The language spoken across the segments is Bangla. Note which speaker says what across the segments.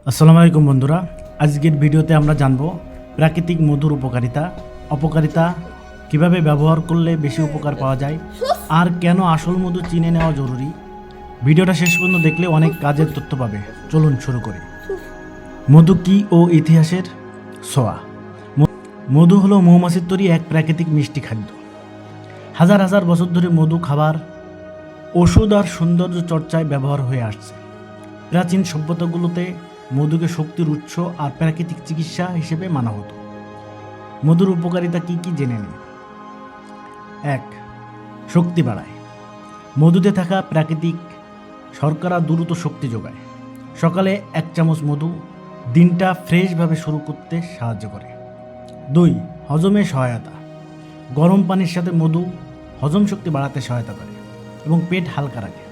Speaker 1: আসসালামু আলাইকুম বন্ধুরা, আজকের ভিডিওতে আমরা জানব প্রাকৃতিক মধুর উপকারিতা, অপকারিতা, কিভাবে ব্যবহার করলে বেশি উপকার পাওয়া যায় আর কেন আসল মধু চিনে নেওয়া জরুরি। ভিডিওটা শেষ পর্যন্ত দেখলে অনেক কাজের তথ্য পাবে। চলুন শুরু করি। মধু কি ও ইতিহাসের ছোঁয়া। মধু হলো মৌমাছির তৈরি এক প্রাকৃতিক মিষ্টি খাদ্য। হাজার হাজার বছর ধরে মধু খাবার, ওষুধ আর সৌন্দর্য চর্চায় ব্যবহার হয়ে আসছে। প্রাচীন সভ্যতাগুলোতে মধুকে শক্তির উৎস আর প্রাকৃতিক চিকিৎসা হিসেবে মানা হতো। মধুর উপকারিতা কি কি জেনে নিন। 1. শক্তি বাড়ায়। মধুতে থাকা প্রাকৃতিক শর্করা দ্রুত শক্তি যোগায়। সকালে 1 চামচ মধু দিনটা ফ্রেশভাবে শুরু করতে সাহায্য করে। 2. হজমে সহায়তা। গরম পানির সাথে মধু হজম শক্তি বাড়াতে সহায়তা করে এবং পেট হালকা রাখে।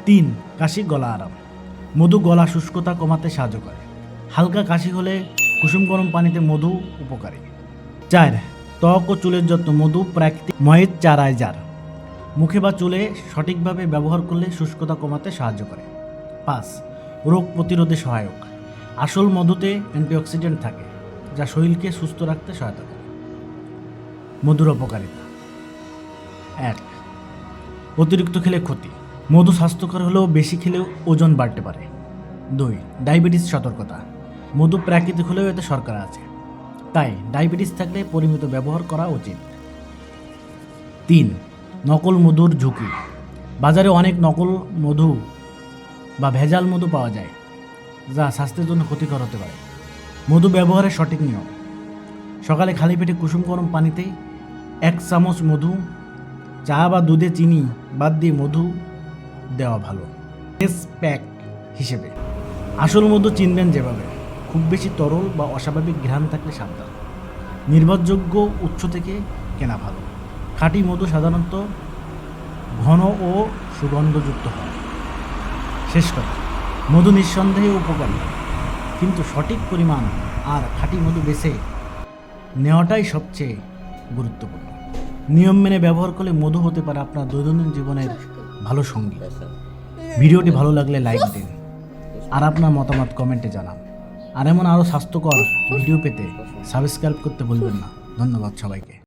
Speaker 1: 3. কাশি গলা আরাম। মধু গলা শুষ্কতা কমাতে সাহায্য করে। হালকা কাশি হলে কুসুম গরম পানিতে মধু উপকারী। 4. ত্বক ও চুলের যত্ন। মধু প্রাকৃতিক ময়েশ্চারাইজার। মুখে বা চুলে সঠিকভাবে ব্যবহার করলে শুষ্কতা কমাতে সাহায্য করে। 5. রোগ প্রতিরোধে সহায়ক। আসল মধুতে অ্যান্টিঅক্সিডেন্ট থাকে যা শরীরকে সুস্থ রাখতে সহায়তা করে। মধুর অপকারিতা। 1. অতিরিক্ত খেলে ক্ষতি। মধু স্বাস্থ্যকর হলেও বেশি খেলেও ওজন বাড়তে পারে। 2. ডায়াবেটিস সতর্কতা। মধু প্রাকৃতিক হলেও এতে শর্করা আছে, তাই ডায়াবেটিস থাকলে পরিমিত ব্যবহার করা উচিত। 3. নকল মধুর ঝুঁকি। বাজারে অনেক নকল মধু বা ভেজাল মধু পাওয়া যায় যা স্বাস্থ্যের জন্য ক্ষতিকর হতে পারে। মধু ব্যবহারের সঠিক নিয়ম। সকালে খালি পেটে কুসুম গরম পানিতে 1 চামচ মধু, চা বা দুধে চিনি বাদ দিয়ে মধু দেওয়া ভালো। ফেস প্যাক হিসেবে। আসল মধু চিনবেন যেভাবে। খুব বেশি তরল বা অস্বাভাবিক ঘ্রাণ থাকলে সাবধান। নির্ভরযোগ্য উৎস থেকে কেনা ভালো। খাঁটি মধু সাধারণত ঘন ও সুগন্ধযুক্ত হয়। শেষ কথা, মধু নিঃসন্দেহে উপকারী, কিন্তু সঠিক পরিমাণ আর খাঁটি মধু বেছে নেওয়াটাই সবচেয়ে গুরুত্বপূর্ণ। নিয়ম মেনে ব্যবহার করলে মধু হতে পারে আপনার দৈনন্দিন জীবনের ভালো সঙ্গী। ভিডিওটি ভালো লাগলে লাইক দিন আর আপনার মতামত কমেন্টে জানান। আর এমন আরও স্বাস্থ্যকর ভিডিও পেতে সাবস্ক্রাইব করতে ভুলবেন না। ধন্যবাদ সবাইকে।